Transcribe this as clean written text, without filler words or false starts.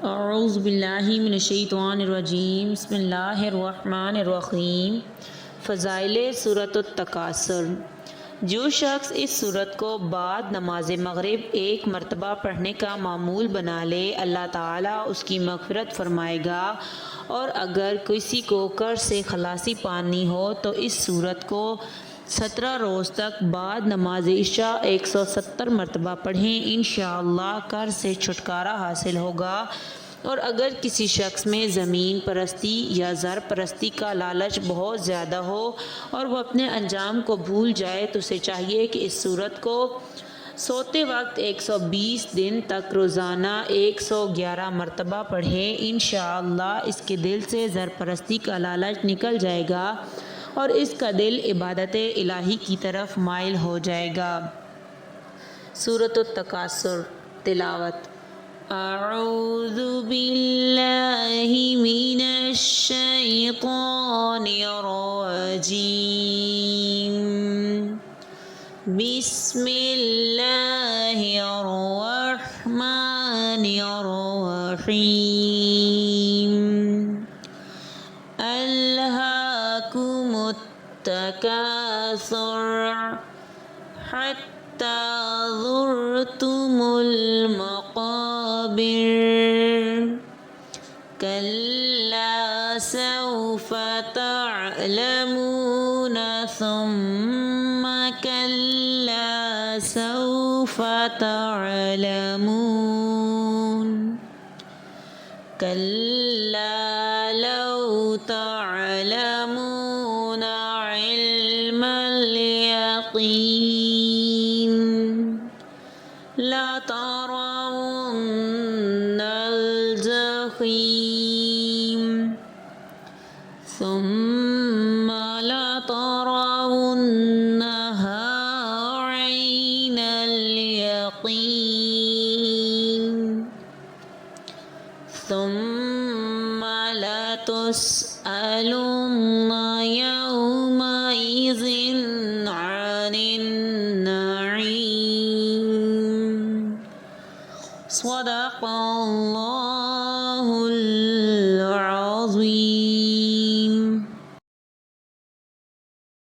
اعوذ باللہ من الشیطان الرجیم بسم اللہ الرحمن الرحیم۔ فضائل سورۃ التکاثر۔ جو شخص اس سورت کو بعد نماز مغرب ایک مرتبہ پڑھنے کا معمول بنا لے اللہ تعالیٰ اس کی مغفرت فرمائے گا، اور اگر کسی کو قرض سے خلاصی پانی ہو تو اس سورت کو 17 روز تک بعد نماز عشاء 170 مرتبہ پڑھیں، انشاءاللہ قرض سے چھٹکارا حاصل ہوگا۔ اور اگر کسی شخص میں زمین پرستی یا زر پرستی کا لالچ بہت زیادہ ہو اور وہ اپنے انجام کو بھول جائے تو اسے چاہیے کہ اس سورت کو سوتے وقت 120 دن تک روزانہ 111 مرتبہ پڑھے، انشاءاللہ اس کے دل سے زر پرستی کا لالچ نکل جائے گا اور اس کا دل عبادت الہی کی طرف مائل ہو جائے گا۔ سورۃ التکاثر۔ تلاوت۔ اعوذ باللہ من الشیطان الرجیم، بسم اللہ الرحمن الرحیم۔ الہاکم التکاثر حتی زرتم المقابر، کلا سوف تعلمون ثم کلا سوف تعلمون، کلا لو تعلمون علم الیقین لترون الجحیم ثم لترونها عین الیقین ثم لتسألن یومئذ عن النعیم۔ صدق اللہ